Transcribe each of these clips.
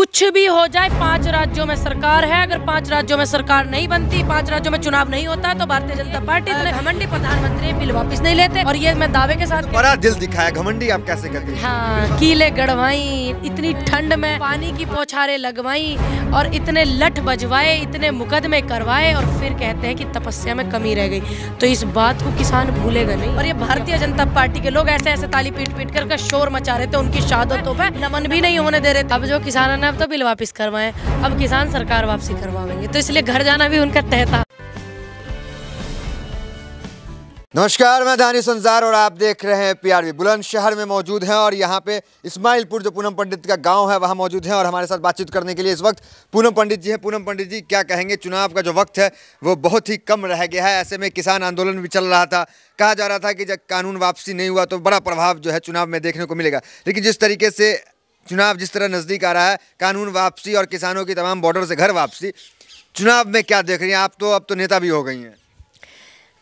कुछ भी हो जाए, 5 राज्यों में सरकार है, अगर 5 राज्यों में सरकार नहीं बनती, 5 राज्यों में चुनाव नहीं होता, तो भारतीय जनता पार्टी इतने घमंडी प्रधानमंत्री बिल वापस नहीं लेते। और ये मैं दावे के साथ बड़ा दिल दिखाया, घमंडी आप कैसे करते हैं? हाँ, कीले गड़वाई, इतनी ठंड में पानी की बौछारें लगवाई और इतने लठ बजवाए, इतने मुकदमे करवाए और फिर कहते हैं कि तपस्या में कमी रह गई। तो इस बात को किसान भूलेगा नहीं। और ये भारतीय जनता पार्टी के लोग ऐसे ऐसे ताली पीट पीट कर शोर मचा रहे थे, उनकी शहादतों पे नमन भी नहीं होने दे रहे थे। अब जो किसान ने अब तो बिल वापस करवाए, अब किसान सरकार वापसी करवाएंगे, तो इसलिए घर जाना भी उनका तय था। नमस्कार, मैं दानिश अंसार और आप देख रहे हैं पीआरबी। बुलंदशहर में मौजूद हैं और यहाँ पे इस्माइलपुर जो पूनम पंडित का गांव है वहाँ मौजूद हैं और हमारे साथ बातचीत करने के लिए इस वक्त पूनम पंडित जी हैं। पूनम पंडित जी, क्या कहेंगे? चुनाव का जो वक्त है वो बहुत ही कम रह गया है, ऐसे में किसान आंदोलन भी चल रहा था। कहा जा रहा था कि जब कानून वापसी नहीं हुआ तो बड़ा प्रभाव जो है चुनाव में देखने को मिलेगा, लेकिन जिस तरीके से चुनाव जिस तरह नज़दीक आ रहा है, कानून वापसी और किसानों की तमाम बॉर्डर से घर वापसी, चुनाव में क्या देख रही हैं आप? तो अब तो नेता भी हो गई हैं।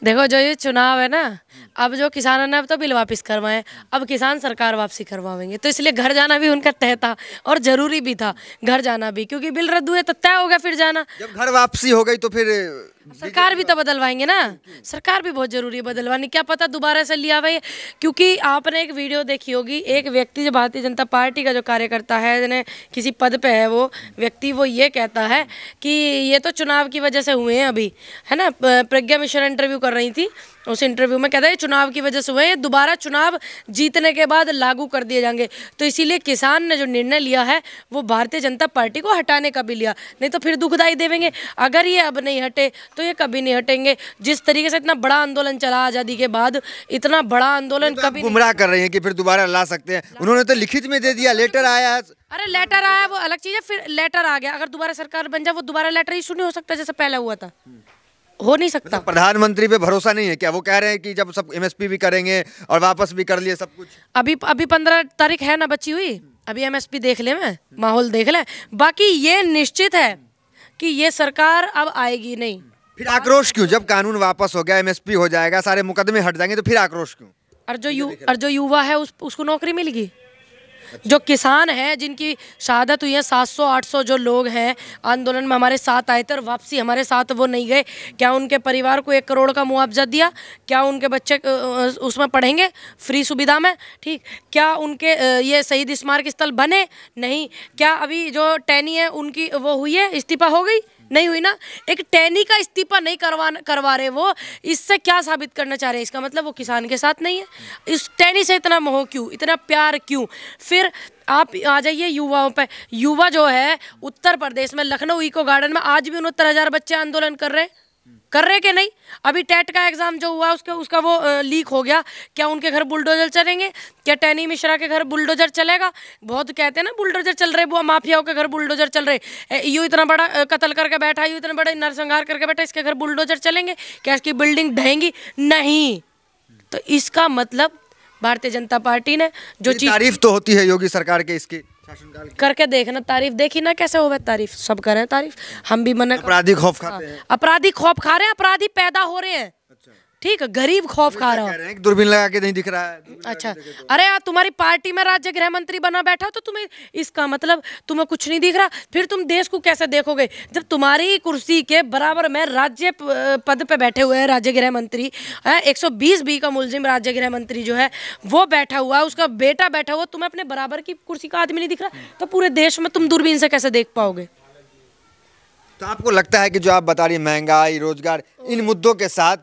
देखो, जो ये चुनाव है ना, अब जो किसानों ने अब तो बिल वापस करवाए, अब किसान सरकार वापसी करवाएंगे, तो इसलिए घर जाना भी उनका तय था और जरूरी भी था घर जाना भी, क्योंकि बिल रद्द हुए तो तय हो गया फिर जाना। जब घर वापसी हो गई तो फिर सरकार भी तो बदलवाएंगे ना, सरकार भी बहुत जरूरी है बदलवानी। क्या पता दोबारा से लिया हुआ, क्योंकि आपने एक वीडियो देखी होगी, एक व्यक्ति जो भारतीय जनता पार्टी का जो कार्यकर्ता है, जिन्हें किसी पद पे है वो व्यक्ति, वो ये कहता है कि ये तो चुनाव की वजह से हुए हैं अभी, है ना। प्रज्ञा मिश्रा इंटरव्यू कर रही थी, उस इंटरव्यू में कहता है चुनाव की वजह से हुए हैं, दोबारा चुनाव जीतने के बाद लागू कर दिए जाएंगे। तो इसीलिए किसान ने जो निर्णय लिया है वो भारतीय जनता पार्टी को हटाने का भी लिया, नहीं तो फिर दुखदाई देवेंगे। अगर ये अब नहीं हटे तो ये कभी नहीं हटेंगे। जिस तरीके से इतना बड़ा आंदोलन चला आज़ादी के बाद, इतना बड़ा आंदोलन तो कभी गुमराह कर रही हैं कि फिर दोबारा ला सकते हैं। उन्होंने तो लिखित में दे दिया, लेटर आया है। अरे लेटर आया वो अलग चीज़ है, फिर लेटर आ गया, अगर दोबारा सरकार बन जाए वो दोबारा लेटर इशू नहीं हो सकता जैसे पहले हुआ था, हो नहीं सकता। प्रधानमंत्री पे भरोसा नहीं है क्या? वो कह रहे हैं कि जब सब एमएसपी भी करेंगे और वापस भी कर लिए सब कुछ। अभी 15 तारीख है ना बची हुई, अभी एमएसपी देख ले, मैं माहौल देख ले, बाकी ये निश्चित है कि ये सरकार अब आएगी नहीं। फिर आक्रोश क्यों? जब कानून वापस हो गया, एमएसपी हो जाएगा, सारे मुकदमे हट जाएंगे, तो फिर आक्रोश क्यों? और जो युवा है उसको नौकरी मिलेगी। जो किसान है जिनकी शहादत हुई है, 700-800 जो लोग हैं आंदोलन में हमारे साथ आए थे और वापसी हमारे साथ वो नहीं गए, क्या उनके परिवार को 1 करोड़ का मुआवजा दिया? क्या उनके बच्चे उसमें पढ़ेंगे फ्री सुविधा में? ठीक, क्या उनके ये शहीद स्मारक स्थल बने? नहीं। क्या अभी जो टैनी है उनकी वो हुई है, इस्तीफा हो गई? नहीं हुई ना। एक टैनी का इस्तीफा नहीं करवा रहे वो, इससे क्या साबित करना चाह रहे हैं? इसका मतलब वो किसान के साथ नहीं है। इस टैनी से इतना मोह क्यों, इतना प्यार क्यों? फिर आप आ जाइए युवाओं पे। युवा जो है उत्तर प्रदेश में लखनऊ इको गार्डन में आज भी 69,000 बच्चे आंदोलन कर रहे कि नहीं? अभी टेट का एग्जाम जो हुआ उसका वो लीक हो गया, क्या उनके घर बुलडोजर चलेंगे? क्या टैनी मिश्रा के घर बुलडोजर चलेगा? बहुत कहते हैं ना बुलडोजर चल रहे, वो माफियाओं के घर बुलडोजर चल रहे। यूँ इतना बड़ा कत्ल करके बैठा, यूँ इतना बड़ा नरसंहार करके बैठा, इसके घर बुलडोजर चलेंगे? क्या इसकी बिल्डिंग ढहेंगी? नहीं। तो इसका मतलब भारतीय जनता पार्टी ने जो चीज, तारीफ तो होती है योगी सरकार के इसकी शासनकाल की, करके देखना, तारीफ देखी ना कैसे हो, तारीफ सब कर रहे हैं, तारीफ हम भी मन। अपराधी खौफ खाते हैं, अपराधी खौफ खा रहे हैं, अपराधी पैदा हो रहे हैं। ठीक है, गरीब खौफ खा रहा है। दूरबीन लगा के नहीं दिख रहा है। अच्छा, अरे यार तुम्हारी पार्टी में राज्य गृह मंत्री बना बैठा तो तुम्हें, इसका मतलब तुम्हें कुछ नहीं दिख रहा? फिर तुम देश को कैसे देखोगे जब तुम्हारी कुर्सी के बराबर में राज्य पद पे बैठे हुए हैं राज्य गृह मंत्री, 120B का मुलजिम राज्य गृह मंत्री जो है वो बैठा हुआ है, उसका बेटा बैठा हुआ, तुम्हें अपने बराबर की कुर्सी का आदमी नहीं दिख रहा, तो पूरे देश में तुम दूरबीन से कैसे देख पाओगे? तो आपको लगता है कि जो आप बता रही महंगाई, रोजगार, इन मुद्दों के साथ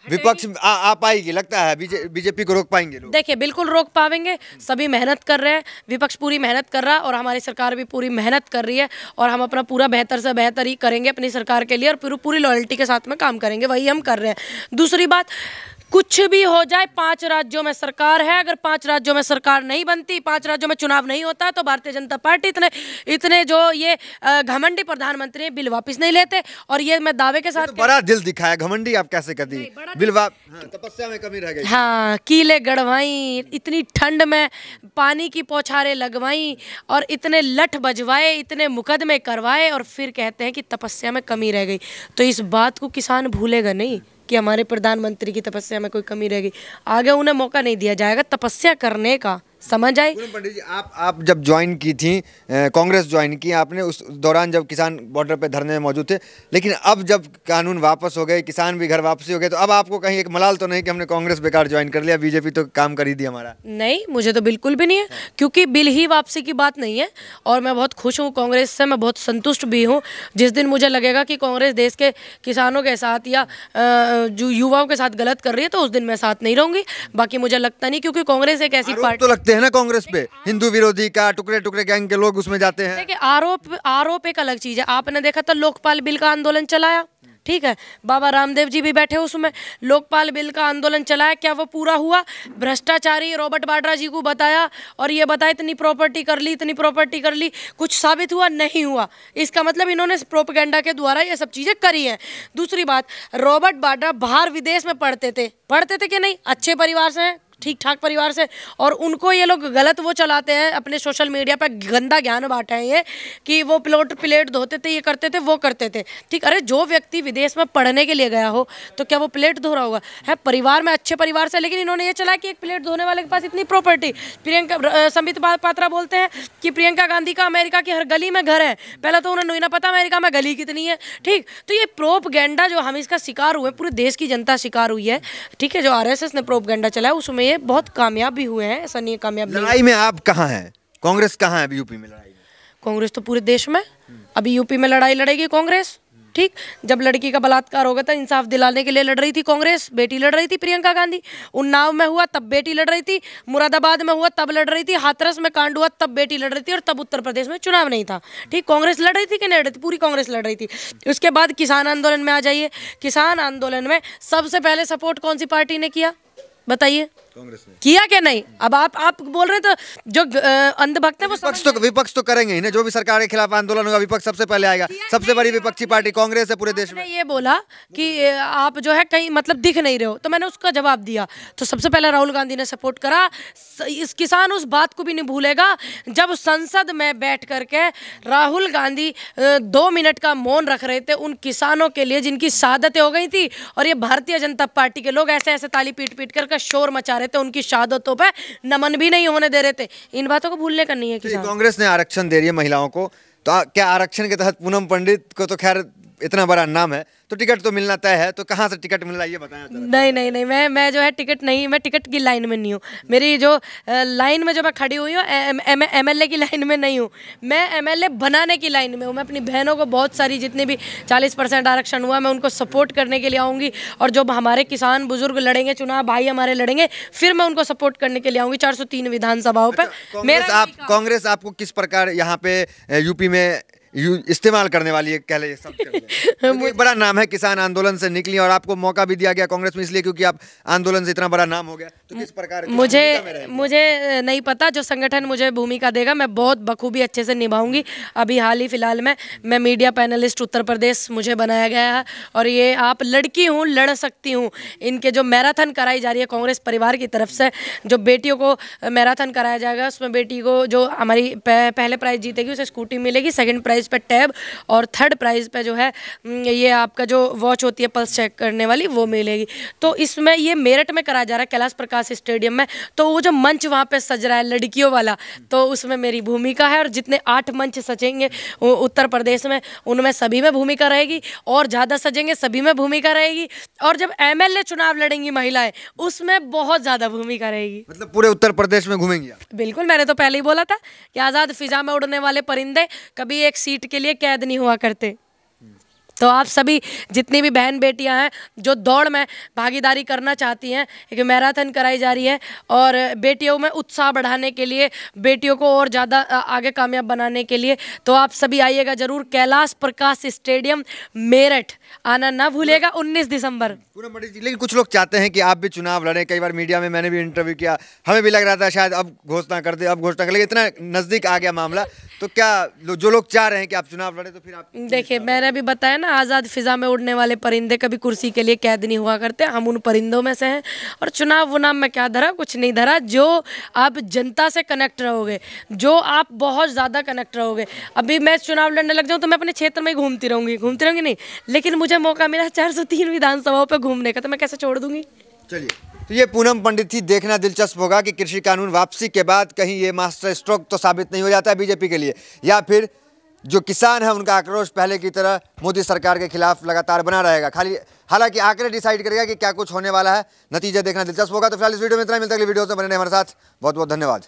विपक्ष आ पाएगी? लगता है बीजेपी को रोक पाएंगे लोग? देखिए, बिल्कुल रोक पाएंगे। सभी मेहनत कर रहे हैं, विपक्ष पूरी मेहनत कर रहा है और हमारी सरकार भी पूरी मेहनत कर रही है और हम अपना पूरा बेहतर से बेहतर ही करेंगे अपनी सरकार के लिए और पूरी लॉयल्टी के साथ में काम करेंगे, वही हम कर रहे हैं। दूसरी बात, कुछ भी हो जाए, 5 राज्यों में सरकार है, अगर 5 राज्यों में सरकार नहीं बनती, 5 राज्यों में चुनाव नहीं होता, तो भारतीय जनता पार्टी इतने जो ये घमंडी प्रधानमंत्री बिल वापस नहीं लेते। और ये मैं दावे के साथ, तो बड़ा दिल दिखाया, घमंडी आप कैसे कर दी? बिल तपस्या में कमी रह गई। हाँ, कीले गड़वाई, इतनी ठंड में पानी की बौछारें लगवाई और इतने लठ बजवाए, इतने मुकदमे करवाए और फिर कहते हैं कि तपस्या में कमी रह गई। तो इस बात को किसान भूलेगा नहीं कि हमारे प्रधानमंत्री की तपस्या में कोई कमी रह गई। आगे उन्हें मौका नहीं दिया जाएगा तपस्या करने का, समझ आई। पूनम पंडित जी, आप जब ज्वाइन की थी, कांग्रेस ज्वाइन की आपने, उस दौरान जब किसान बॉर्डर पे धरने में मौजूद थे, लेकिन अब जब कानून वापस हो गए, किसान भी घर वापसी हो गए, तो अब आपको कहीं एक मलाल तो नहीं कि हमने कांग्रेस बेकार ज्वाइन कर लिया, बीजेपी तो काम कर ही दी हमारा? नहीं, मुझे तो बिल्कुल भी नहीं है, क्योंकि बिल ही वापसी की बात नहीं है। और मैं बहुत खुश हूँ कांग्रेस से, मैं बहुत संतुष्ट भी हूँ। जिस दिन मुझे लगेगा कि कांग्रेस देश के किसानों के साथ या जो युवाओं के साथ गलत कर रही है, तो उस दिन मैं साथ नहीं रहूंगी। बाकी मुझे लगता नहीं, क्योंकि कांग्रेस एक ऐसी आरोप पार्टी तो लगते हैं ना कांग्रेस पे, हिंदू विरोधी का, टुकड़े टुकड़े गैंग के लोग उसमें जाते हैं। देखिए, आरोप एक अलग चीज है। आपने देखा था लोकपाल बिल का आंदोलन चलाया, ठीक है, बाबा रामदेव जी भी बैठे उसमें, लोकपाल बिल का आंदोलन चलाया, क्या वो पूरा हुआ? भ्रष्टाचारी रॉबर्ट वाड्रा जी को बताया और ये बताया इतनी प्रॉपर्टी कर ली, इतनी प्रॉपर्टी कर ली, कुछ साबित हुआ? नहीं हुआ। इसका मतलब इन्होंने प्रोपेगेंडा के द्वारा ये सब चीजें करी हैं। दूसरी बात, रॉबर्ट वाड्रा बाहर विदेश में पढ़ते थे कि नहीं? अच्छे परिवार से हैं, ठीक ठाक परिवार से, और उनको ये लोग गलत वो चलाते हैं अपने सोशल मीडिया पे, गंदा ज्ञान बांटा है ये कि वो प्लेट धोते थे, ये करते थे, वो करते थे। ठीक, अरे जो व्यक्ति विदेश में पढ़ने के लिए गया हो तो क्या वो प्लेट धो रहा होगा? है परिवार में, अच्छे परिवार से, लेकिन इन्होंने ये चला कि एक प्लेट धोने वाले के पास इतनी प्रॉपर्टी। प्रियंका संबित पात्रा बोलते हैं कि प्रियंका गांधी का अमेरिका की हर गली में घर है। पहले तो उन्हें नहीं ना पता अमेरिका में गली कितनी है। ठीक, तो ये प्रोपगेंडा जो हम इसका शिकार हुए, पूरे देश की जनता शिकार हुई है। ठीक है, जो आरएसएस ने प्रोपगेंडा चलाया उसमें ये बहुत कामयाब भी हुए हैं, ऐसा नहीं है कामयाब नहीं। लड़ाई में आप कहाँ हैं? कांग्रेस कहाँ है अभी यूपी में लड़ाई में? कांग्रेस तो पूरे देश में, अभी यूपी में लड़ाई लड़ेगी कांग्रेस। ठीक, जब लड़की का बलात्कार हो गया था, इंसाफ दिलाने के लिए लड़ रही थी कांग्रेस, बेटी लड़ रही थी प्रियंका गांधी। उन्नाव में हुआ तब बेटी लड़ रही थी, मुरादाबाद में हुआ तब लड़ रही थी, हाथरस में कांड हुआ तब बेटी लड़ रही थी, और तब उत्तर प्रदेश में चुनाव नहीं था। ठीक, कांग्रेस लड़ रही थी कि नहीं लड़ रही थी? पूरी कांग्रेस लड़ रही थी। उसके बाद किसान आंदोलन में आ जाइए, किसान आंदोलन में सबसे पहले सपोर्ट कौन सी पार्टी ने किया, बताइए? कांग्रेस ने किया क्या? नहीं। अब आप बोल रहे हैं, तो जो अंधभक्त है वो विपक्ष तो करेंगे ही ना। जो भी सरकार के खिलाफ आंदोलन होगा, विपक्ष सबसे पहले आएगा। सबसे बड़ी विपक्षी पार्टी कांग्रेस है पूरे देश में। ये बोला कि आप जो है कहीं मतलब दिख नहीं रहे हो, तो मैंने उसका जवाब दिया। तो सबसे पहले राहुल गांधी ने सपोर्ट करा। इस किसान उस बात को भी नहीं भूलेगा जब संसद में बैठ करके राहुल गांधी 2 मिनट का मौन रख रहे थे उन किसानों के लिए जिनकी शहादतें हो गई थी, और ये भारतीय जनता पार्टी के लोग ऐसे ऐसे ताली पीट पीट कर शोर मचा रहे थे, उनकी शहादतों पे नमन भी नहीं होने दे रहे थे। इन बातों को भूलने का नहीं है। किसान कांग्रेस ने आरक्षण दे रही है महिलाओं को, तो क्या आरक्षण के तहत पूनम पंडित को तो खैर इतना बड़ा नाम है तो टिकट तो मिलना तय है, तो कहाँ से टिकट मिल रहा है ये बताएं। नहीं, मैं जो है टिकट नहीं, मैं टिकट की लाइन में नहीं हूँ। मेरी जो लाइन में जो मैं खड़ी हुई हूँ, एमएलए की लाइन में नहीं हूँ, मैं एमएलए बनाने की लाइन में हूँ। मैं अपनी बहनों को बहुत सारी, जितने भी 40% आरक्षण हुआ, मैं उनको सपोर्ट करने के लिए आऊँगी। और जो हमारे किसान बुजुर्ग लड़ेंगे चुनाव, भाई हमारे लड़ेंगे, फिर मैं उनको सपोर्ट करने के लिए आऊँगी 403 विधानसाओं पर। कांग्रेस आपको किस प्रकार यहाँ पे यूपी में इस्तेमाल करने वाली है, कह लीजिए सब एक बड़ा नाम है, किसान आंदोलन से निकली और आपको मौका भी दिया गया कांग्रेस में इसलिए क्योंकि आप आंदोलन से इतना बड़ा नाम हो गया, तो किस प्रकार मुझे नहीं पता। जो संगठन मुझे भूमिका देगा मैं बहुत बखूबी अच्छे से निभाऊंगी। अभी हाल ही फिलहाल में मैं मीडिया पैनलिस्ट उत्तर प्रदेश मुझे बनाया गया है, और ये आप लड़की हूँ, लड़ सकती हूँ। इनके जो मैराथन कराई जा रही है कांग्रेस परिवार की तरफ से, जो बेटियों को मैराथन कराया जाएगा, उसमें बेटी को जो हमारी पहले प्राइज जीतेगी उसे स्कूटी मिलेगी, सेकंड प्राइज पे टैब, और थर्ड प्राइज पे जो है ये आपका जो वॉच होती है पल्स चेक करने वाली, वो मिलेगी। तो इसमें ये मेरठ में कराया जा रहा है, कैलाश प्रकाश स्टेडियम में। तो वो जो मंच वहाँ पे सज रहा है लड़कियों वाला, तो उसमें मेरी भूमिका है। और जितने 8 मंच सजेंगे उत्तर प्रदेश में, उनमें सभी में भूमिका रहेगी, और ज़्यादा सजेंगे सभी में भूमिका रहेगी। और जब एमएलए चुनाव लड़ेंगी महिलाएं, उसमें बहुत ज़्यादा भूमिका रहेगी। मतलब पूरे उत्तर प्रदेश में घूमेंगी आप? बिल्कुल, मैंने तो पहले ही बोला था कि आज़ाद फिजा में उड़ने वाले परिंदे कभी एक सीट के लिए कैद नहीं हुआ करते। तो आप सभी जितनी भी बहन बेटियां हैं जो दौड़ में भागीदारी करना चाहती हैं, एक मैराथन कराई जा रही है, और बेटियों में उत्साह बढ़ाने के लिए, बेटियों को और ज़्यादा आगे कामयाब बनाने के लिए, तो आप सभी आइएगा जरूर। कैलाश प्रकाश स्टेडियम मेरठ आना ना भूलेगा 19 दिसंबर। पूनम पंडित जी, लेकिन कुछ लोग चाहते हैं कि आप भी चुनाव लड़ें। कई बार मीडिया में मैंने भी इंटरव्यू किया, हमें भी लग रहा था शायद अब घोषणा कर दे, अब घोषणा कर, लेकिन इतना नज़दीक आ गया मामला, तो क्या जो लोग चाह रहे हैं कि आप चुनाव लड़े, तो फिर आप देखिए, मैंने भी बताया ना, आज़ाद फिजा में उड़ने वाले परिंदे कभी कुर्सी के लिए कैद नहीं हुआ करते। हम उन परिंदों में से हैं। और चुनाव वो नाम में क्या धरा, कुछ नहीं धरा। जो आप जनता से कनेक्ट रहोगे, जो आप बहुत ज़्यादा कनेक्ट रहोगे। अभी मैं चुनाव लड़ने लग जाऊँ तो मैं अपने क्षेत्र में घूमती रहूँगी नहीं, लेकिन मुझे मौका मिला 403 विधानसभाओं पर घूमने का, तो मैं कैसे छोड़ दूंगी। चलिए। तो ये पूनम पंडित थी। देखना दिलचस्प होगा कि कृषि कानून वापसी के बाद कहीं ये मास्टर स्ट्रोक तो साबित नहीं हो जाता है बीजेपी के लिए, या फिर जो किसान है उनका आक्रोश पहले की तरह मोदी सरकार के खिलाफ लगातार बना रहेगा। हालांकि आंकड़े डिसाइड करेगा कि क्या कुछ होने वाला है। नतीजा देखना दिलचस्प होगा। तो फिलहाल इस वीडियो में इतना ही, मिलता है अगली वीडियो से। बने रहें हमारे साथ। बहुत बहुत धन्यवाद।